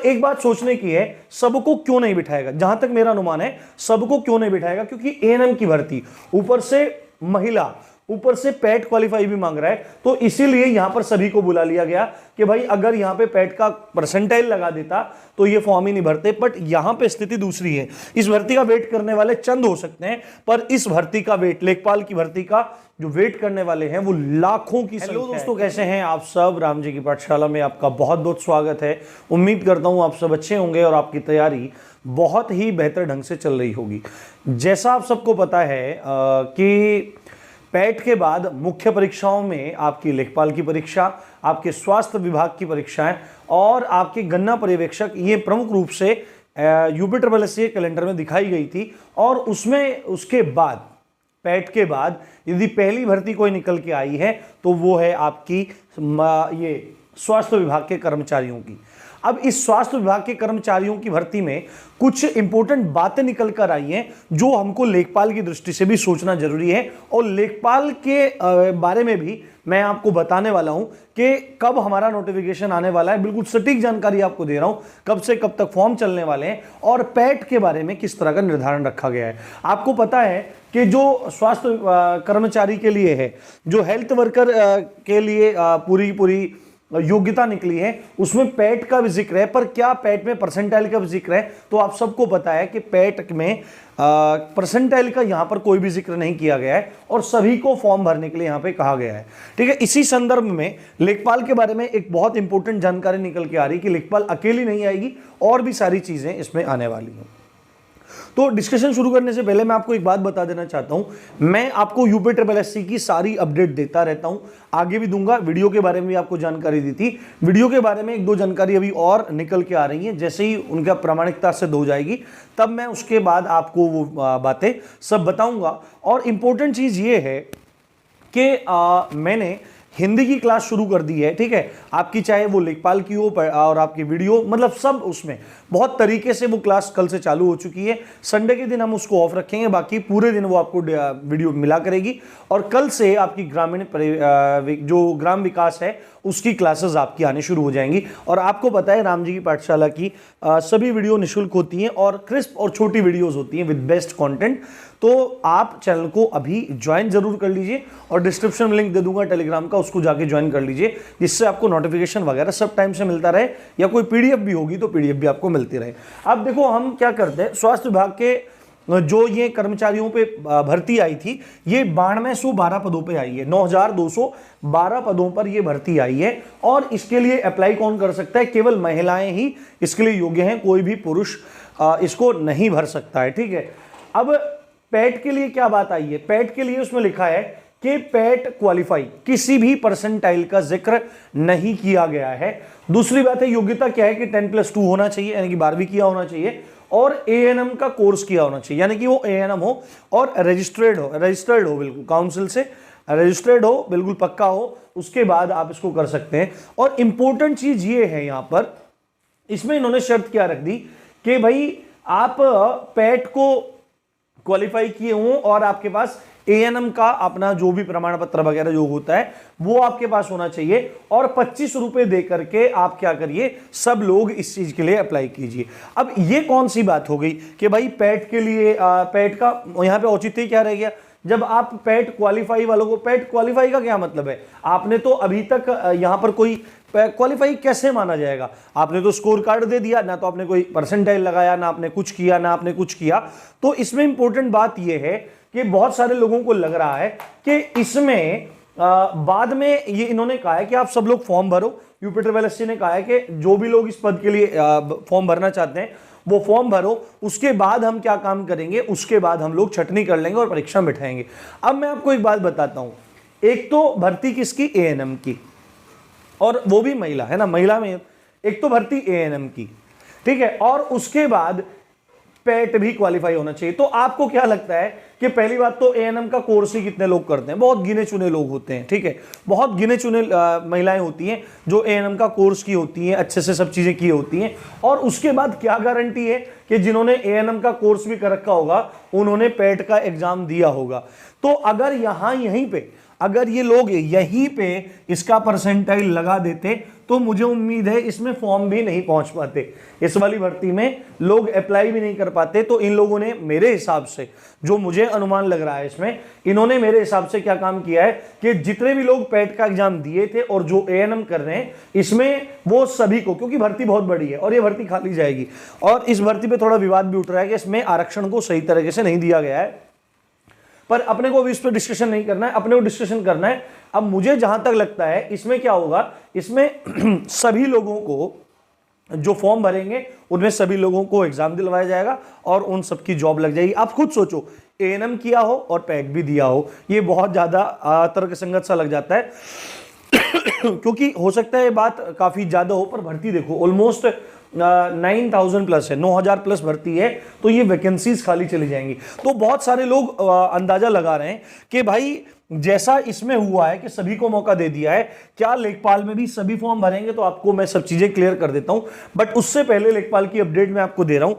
एक बात सोचने की है, सबको क्यों नहीं बिठाएगा, जहां तक मेरा अनुमान है सबको क्यों नहीं बिठाएगा, क्योंकि एएनएम की भर्ती, ऊपर से महिला, ऊपर से पैट क्वालिफाई भी मांग रहा है, तो इसीलिए यहां पर सभी को बुला लिया गया कि भाई अगर यहां पे पैट का परसेंटाइल लगा देता तो ये फॉर्म ही नहीं भरते। बट यहां पे स्थिति दूसरी है, इस भर्ती का वेट करने वाले चंद हो सकते हैं, पर इस भर्ती का वेट, लेखपाल की भर्ती का जो वेट करने वाले हैं वो लाखों की संख्या। हेलो दोस्तों, कैसे हैं आप सब? राम जी की पाठशाला में आपका बहुत बहुत स्वागत है। उम्मीद करता हूं आप सब अच्छे होंगे और आपकी तैयारी बहुत ही बेहतर ढंग से चल रही होगी। जैसा आप सबको पता है कि पैट के बाद मुख्य परीक्षाओं में आपकी लेखपाल की परीक्षा, आपके स्वास्थ्य विभाग की परीक्षाएं और आपके गन्ना पर्यवेक्षक, ये प्रमुख रूप से यूपीएससी कैलेंडर में दिखाई गई थी। और उसमें उसके बाद पैट के बाद यदि पहली भर्ती कोई निकल के आई है तो वो है आपकी ये स्वास्थ्य विभाग के कर्मचारियों की। अब इस स्वास्थ्य विभाग के कर्मचारियों की भर्ती में कुछ इंपॉर्टेंट बातें निकल कर आई हैं जो हमको लेखपाल की दृष्टि से भी सोचना जरूरी है, और लेखपाल के बारे में भी मैं आपको बताने वाला हूं कि कब हमारा नोटिफिकेशन आने वाला है। बिल्कुल सटीक जानकारी आपको दे रहा हूं, कब से कब तक फॉर्म चलने वाले हैं और पैट के बारे में किस तरह का निर्धारण रखा गया है। आपको पता है कि जो स्वास्थ्य कर्मचारी के लिए है, जो हेल्थ वर्कर के लिए पूरी योग्यता निकली है, उसमें पैट का भी जिक्र है। पर क्या पैट में परसेंटाइल का भी जिक्र है? तो आप सबको पता है कि पैट में परसेंटाइल का यहां पर कोई भी जिक्र नहीं किया गया है और सभी को फॉर्म भरने के लिए यहां पे कहा गया है। ठीक है, इसी संदर्भ में लेखपाल के बारे में एक बहुत इंपॉर्टेंट जानकारी निकल के आ रही है कि लेखपाल अकेली नहीं आएगी, और भी सारी चीजें इसमें आने वाली हैं। तो डिस्कशन शुरू करने से पहले मैं आपको एक बात बता देना चाहता हूं, मैं आपको यूपीएससी की सारी अपडेट देता रहता हूं, आगे भी दूंगा। वीडियो के बारे में भी आपको जानकारी दी थी, वीडियो के बारे में एक दो जानकारी अभी और निकल के आ रही है। जैसे ही उनका प्रामाणिकता सिद्ध हो जाएगी तब मैं उसके बाद आपको वो बातें सब बताऊंगा। और इंपॉर्टेंट चीज ये है कि मैंने हिंदी की क्लास शुरू कर दी है। ठीक है, आपकी चाहे वो लेखपाल की हो और आपकी वीडियो, मतलब सब उसमें बहुत तरीके से वो क्लास कल से चालू हो चुकी है। संडे के दिन हम उसको ऑफ रखेंगे, बाकी पूरे दिन वो आपको वीडियो मिला करेगी। और कल से आपकी जो ग्राम विकास है उसकी क्लासेस आपकी आने शुरू हो जाएंगी। और आपको पता है राम जी की पाठशाला की सभी वीडियो निःशुल्क होती हैं और क्रिस्प और छोटी वीडियोस होती हैं विद बेस्ट कंटेंट। तो आप चैनल को अभी ज्वाइन जरूर कर लीजिए, और डिस्क्रिप्शन में लिंक दे दूंगा टेलीग्राम का, उसको जाके ज्वाइन कर लीजिए, जिससे आपको नोटिफिकेशन वगैरह सब टाइम से मिलता रहे, या कोई पीडीएफ भी होगी तो पीडीएफ भी आपको मिलती रहे। अब देखो हम क्या करते हैं, स्वास्थ्य विभाग के जो ये कर्मचारियों पे भर्ती आई थी, ये 9212 पदों पे आई है, 9212 पदों पर ये भर्ती आई है। और इसके लिए अप्लाई कौन कर सकता है? केवल महिलाएं ही इसके लिए योग्य हैं, कोई भी पुरुष इसको नहीं भर सकता है। ठीक है, अब पैट के लिए क्या बात आई है? पैट के लिए उसमें लिखा है कि पैट क्वालिफाई, किसी भी परसेंटाइल का जिक्र नहीं किया गया है। दूसरी बात है, योग्यता क्या है कि 10+2 होना चाहिए, यानी कि 12वीं किया होना चाहिए, और एएनएम का कोर्स किया होना चाहिए, यानी कि वो एएनएम हो और रजिस्टर्ड हो बिल्कुल काउंसिल से रजिस्टर्ड हो, बिल्कुल पक्का हो, उसके बाद आप इसको कर सकते हैं। और इंपॉर्टेंट चीज ये है, यहां पर इसमें इन्होंने शर्त क्या रख दी कि भाई आप पैट को क्वालिफाई किए हों और आपके पास एएनएम का अपना जो भी प्रमाण पत्र वगैरह जो होता है वो आपके पास होना चाहिए, और 25 रुपए दे करके आप क्या करिए, सब लोग इस चीज के लिए अप्लाई कीजिए। अब ये कौन सी बात हो गई कि भाई पैट के लिए पैट का यहां पे औचित्य क्या रह गया? जब आप पैट क्वालिफाई वालों को, पैट क्वालिफाई का क्या मतलब है? आपने तो अभी तक यहां पर कोई क्वालिफाई कैसे माना जाएगा? आपने तो स्कोर कार्ड दे दिया, ना तो आपने कोई परसेंटाइल लगाया, ना आपने कुछ किया, ना आपने कुछ किया। तो इसमें इंपॉर्टेंट बात यह है कि बहुत सारे लोगों को लग रहा है कि इसमें बाद में ये इन्होंने कहा है कि आप सब लोग फॉर्म भरो। यूपीएससी ने कहा है कि जो भी लोग इस पद के लिए फॉर्म भरना चाहते हैं वो फॉर्म भरो, उसके बाद हम क्या काम करेंगे, उसके बाद हम लोग छटनी कर लेंगे और परीक्षा बिठाएंगे। अब मैं आपको एक बात बताता हूं, एक तो भर्ती किसकी? एएनएम की, और वो भी महिला है ना, महिला में एक तो भर्ती एएनएम की, ठीक है, और उसके बाद पैट भी क्वालिफाई होना चाहिए। तो आपको क्या लगता है कि पहली बात तो एएनएम का कोर्स ही कितने लोग करते हैं? बहुत गिने चुने लोग होते हैं। ठीक है, बहुत गिने चुने महिलाएं होती हैं जो एएनएम का कोर्स की होती हैं, अच्छे से सब चीजें की होती हैं। और उसके बाद क्या गारंटी है कि जिन्होंने एएनएम का कोर्स भी कर रखा होगा उन्होंने पैट का एग्जाम दिया होगा? तो अगर यहीं पे अगर ये लोग यहीं पे इसका परसेंटाइल लगा देते तो मुझे उम्मीद है इसमें फॉर्म भी नहीं पहुंच पाते, इस वाली भर्ती में लोग अप्लाई भी नहीं कर पाते। तो इन लोगों ने मेरे हिसाब से, जो मुझे अनुमान लग रहा है इसमें, इन्होंने मेरे हिसाब से क्या काम किया है कि जितने भी लोग पैट का एग्जाम दिए थे और जो एएनएम कर रहे हैं इसमें वो सभी को, क्योंकि भर्ती बहुत बड़ी है और ये भर्ती खाली जाएगी, और इस भर्ती पे थोड़ा विवाद भी उठ रहा है कि इसमें आरक्षण को सही तरीके से नहीं दिया गया है, पर अपने को भी इस पर डिस्कशन नहीं करना है, अपने को डिस्कशन करना है। अब मुझे जहां तक लगता है इसमें क्या होगा, इसमें सभी लोगों को जो फॉर्म भरेंगे उनमें सभी लोगों को एग्जाम दिलवाया जाएगा और उन सबकी जॉब लग जाएगी। आप खुद सोचो, एएनएम किया हो और पैट भी दिया हो, ये बहुत ज्यादा तर्कसंगत सा लग जाता है क्योंकि हो सकता है ये बात काफी ज्यादा हो, पर भर्ती देखो ऑलमोस्ट 9,000 प्लस है, 9,000 प्लस भर्ती है, तो ये वैकेंसीज खाली चली जाएंगी। तो बहुत सारे लोग अंदाजा लगा रहे हैं कि भाई जैसा इसमें हुआ है कि सभी को मौका दे दिया है, क्या लेखपाल में भी सभी फॉर्म भरेंगे? तो आपको मैं सब चीजें क्लियर कर देता हूं, बट उससे पहले लेखपाल की अपडेट मैं आपको दे रहा हूं।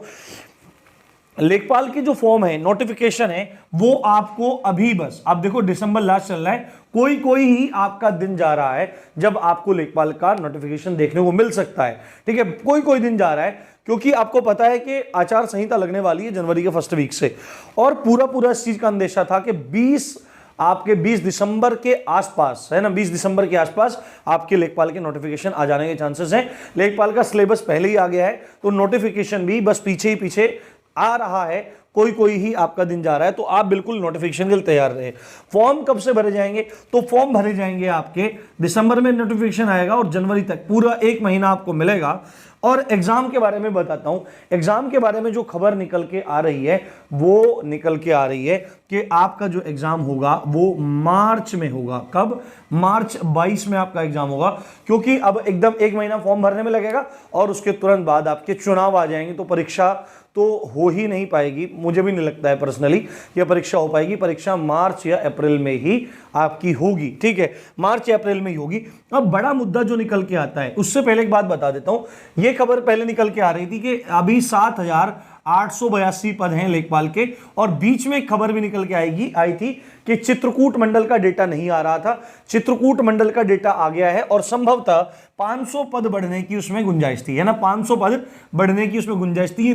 लेखपाल की जो फॉर्म है, नोटिफिकेशन है, वो आपको अभी बस, आप देखो दिसंबर लास्ट चल रहा है, कोई कोई ही आपका दिन जा रहा है जब आपको लेखपाल का नोटिफिकेशन देखने को मिल सकता है। ठीक है, कोई कोई दिन जा रहा है, क्योंकि आपको पता है कि आचार संहिता लगने वाली है जनवरी के फर्स्ट वीक से, और पूरा इस चीज का अंदेशा था कि 20 दिसंबर के आसपास, है ना, 20 दिसंबर के आसपास आपके लेखपाल के नोटिफिकेशन आ जाने के चांसेस हैं। लेखपाल का सिलेबस पहले ही आ गया है, तो नोटिफिकेशन भी बस पीछे ही पीछे आ रहा है, कोई कोई ही आपका दिन जा रहा है, तो आप बिल्कुल नोटिफिकेशन के लिए तैयार रहे। फॉर्म कब से भरे जाएंगे? तो फॉर्म भरे जाएंगे आपके दिसंबर में, नोटिफिकेशन आएगा और जनवरी तक पूरा 1 महीना आपको मिलेगा। और एग्जाम के बारे में बताता हूं, एग्जाम के बारे में जो खबर निकल के आ रही है वो निकल के आ रही है कि आपका जो एग्जाम होगा वो मार्च में होगा। कब? मार्च 22 में आपका एग्जाम होगा, क्योंकि अब एकदम 1 महीना फॉर्म भरने में लगेगा और उसके तुरंत बाद आपके चुनाव आ जाएंगे, तो परीक्षा तो हो ही नहीं पाएगी। मुझे भी नहीं लगता है पर्सनली कि परीक्षा हो पाएगी। परीक्षा मार्च या अप्रैल में ही आपकी होगी। ठीक है, मार्च या अप्रैल में ही होगी। अब बड़ा मुद्दा जो निकल के आता है, उससे पहले एक बात बता देता हूं। यह खबर पहले निकल के आ रही थी कि अभी 7,882 पद हैं लेखपाल के, और बीच में एक खबर भी निकल के आई थी कि चित्रकूट मंडल का डेटा नहीं आ रहा था। चित्रकूट मंडल का डेटा आ गया है और संभवतः 500 पद बढ़ने की उसमें गुंजाइश थी, है ना, 500 पद बढ़ने की उसमें गुंजाइश थी। ये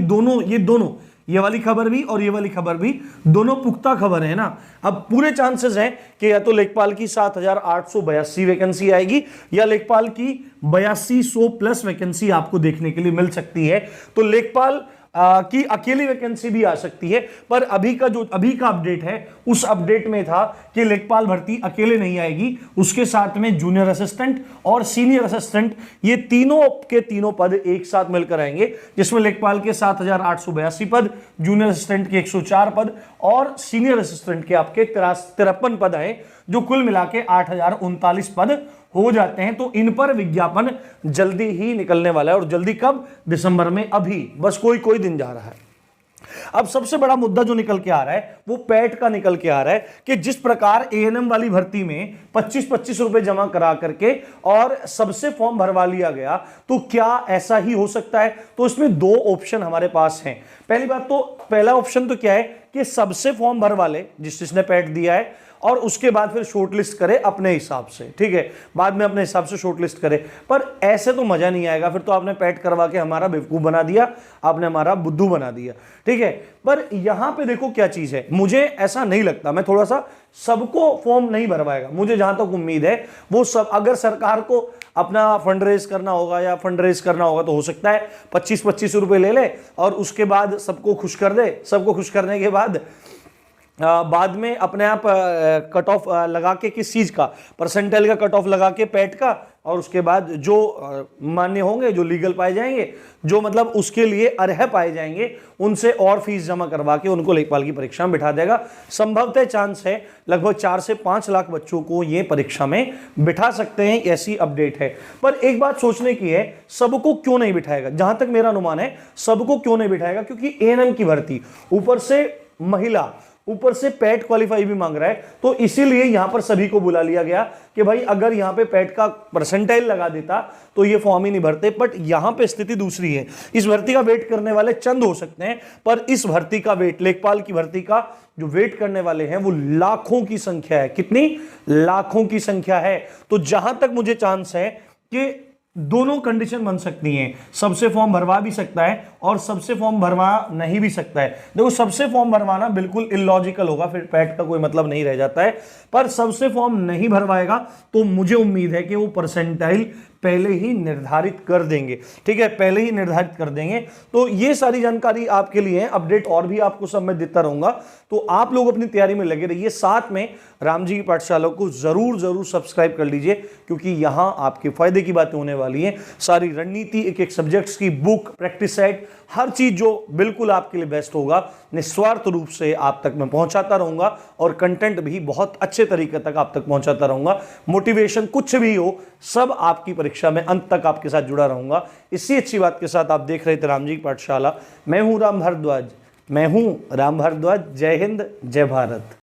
दोनों ये वाली खबर भी और ये वाली खबर भी दोनों पुख्ता खबर है ना। अब पूरे चांसेस हैं कि या तो लेखपाल की 7,882 वैकेंसी आएगी या लेखपाल की 8200 प्लस वैकेंसी आपको देखने के लिए मिल सकती है। तो लेखपाल की अकेली वैकेंसी भी आ सकती है, पर अभी का अपडेट है, उस अपडेट में था कि लेखपाल भर्ती अकेले नहीं आएगी, उसके साथ में जूनियर असिस्टेंट और सीनियर असिस्टेंट, ये तीनों के तीनों पद एक साथ मिलकर आएंगे, जिसमें लेखपाल के 7,882 पद, जूनियर असिस्टेंट के 104 पद और सीनियर असिस्टेंट के आपके 53 पद आए, जो कुल मिला के 8,039 पद हो जाते हैं। तो इन पर विज्ञापन जल्दी ही निकलने वाला है, और जल्दी कब? दिसंबर में, अभी बस कोई दिन जा रहा है। अब सबसे बड़ा मुद्दा जो निकल के आ रहा है वो पैट का निकल के आ रहा है कि जिस प्रकार एएनएम वाली भर्ती में 25-25 रुपए जमा करा करके और सबसे फॉर्म भरवा लिया गया, तो क्या ऐसा ही हो सकता है? तो इसमें 2 ऑप्शन हमारे पास हैं। पहली बात तो, पहला ऑप्शन तो क्या है कि सबसे फॉर्म भरवा ले जिसने पैट दिया है, और उसके बाद फिर शॉर्टलिस्ट करे अपने हिसाब से। ठीक है, बाद में अपने हिसाब से शॉर्टलिस्ट करे, पर ऐसे तो मजा नहीं आएगा। फिर तो आपने पैट करवा के हमारा बेवकूफ बना दिया, आपने हमारा बुद्धू बना दिया। ठीक है, पर यहां पे देखो क्या चीज है, मुझे ऐसा नहीं लगता, मैं थोड़ा सा सबको फॉर्म नहीं भरवाएगा। मुझे जहां तक उम्मीद है वो सब, अगर सरकार को अपना फंड रेज करना होगा तो हो सकता है 25-25 रुपए ले ले और उसके बाद सबको खुश कर दे। सबको खुश करने के बाद में अपने आप कट ऑफ लगा के, किस चीज का, परसेंटाइल का कट ऑफ लगा के पैट का, और उसके बाद जो मान्य होंगे, जो लीगल पाए जाएंगे, जो मतलब उसके लिए अर्ह पाए जाएंगे, उनसे और फीस जमा करवा के उनको लेखपाल की परीक्षा में बिठा देगा। संभवतः चांस है लगभग 4 से 5 लाख बच्चों को ये परीक्षा में बिठा सकते हैं, ऐसी अपडेट है। पर एक बात सोचने की है, सबको क्यों नहीं बिठाएगा? जहां तक मेरा अनुमान है सबको क्यों नहीं बिठाएगा, क्योंकि एएनएम की भर्ती, ऊपर से महिला, ऊपर से पैट क्वालिफाई भी मांग रहा है। तो इसीलिए यहां पर सभी को बुला लिया गया कि भाई अगर यहां पे पैट का परसेंटाइल लगा देता तो ये फॉर्म ही नहीं भरते। बट यहां पे स्थिति दूसरी है, इस भर्ती का वेट करने वाले चंद हो सकते हैं, पर इस भर्ती का वेट, लेखपाल की भर्ती का जो वेट करने वाले हैं वो लाखों की संख्या है। कितनी? लाखों की संख्या है। तो जहां तक मुझे चांस है कि दोनों कंडीशन बन सकती हैं, सबसे फॉर्म भरवा भी सकता है और सबसे फॉर्म भरवा नहीं भी सकता है। देखो सबसे फॉर्म भरवाना बिल्कुल इलॉजिकल होगा, फिर पैट का कोई मतलब नहीं रह जाता है। पर सबसे फॉर्म नहीं भरवाएगा तो मुझे उम्मीद है कि वो परसेंटाइल पहले ही निर्धारित कर देंगे। ठीक है, पहले ही निर्धारित कर देंगे। तो ये सारी जानकारी आपके लिए है, अपडेट और भी आपको सब मैं देता रहूंगा। तो आप लोग अपनी तैयारी में लगे रहिए, साथ में राम जी की पाठशाला को जरूर सब्सक्राइब कर लीजिए, क्योंकि यहां आपके फायदे की बातें होने वाली हैं। सारी रणनीति, एक एक सब्जेक्ट्स की बुक, प्रैक्टिस सेट, हर चीज जो बिल्कुल आपके लिए बेस्ट होगा, निस्वार्थ रूप से आप तक मैं पहुंचाता रहूंगा और कंटेंट भी बहुत अच्छे तरीके तक आप तक पहुंचाता रहूंगा। मोटिवेशन कुछ भी हो, सब आपकी परीक्षा में अंत तक आपके साथ जुड़ा रहूंगा। इसी अच्छी बात के साथ आप देख रहे थे राम जी की पाठशाला। मैं हूं राम भारद्वाज। जय हिंद, जय भारत।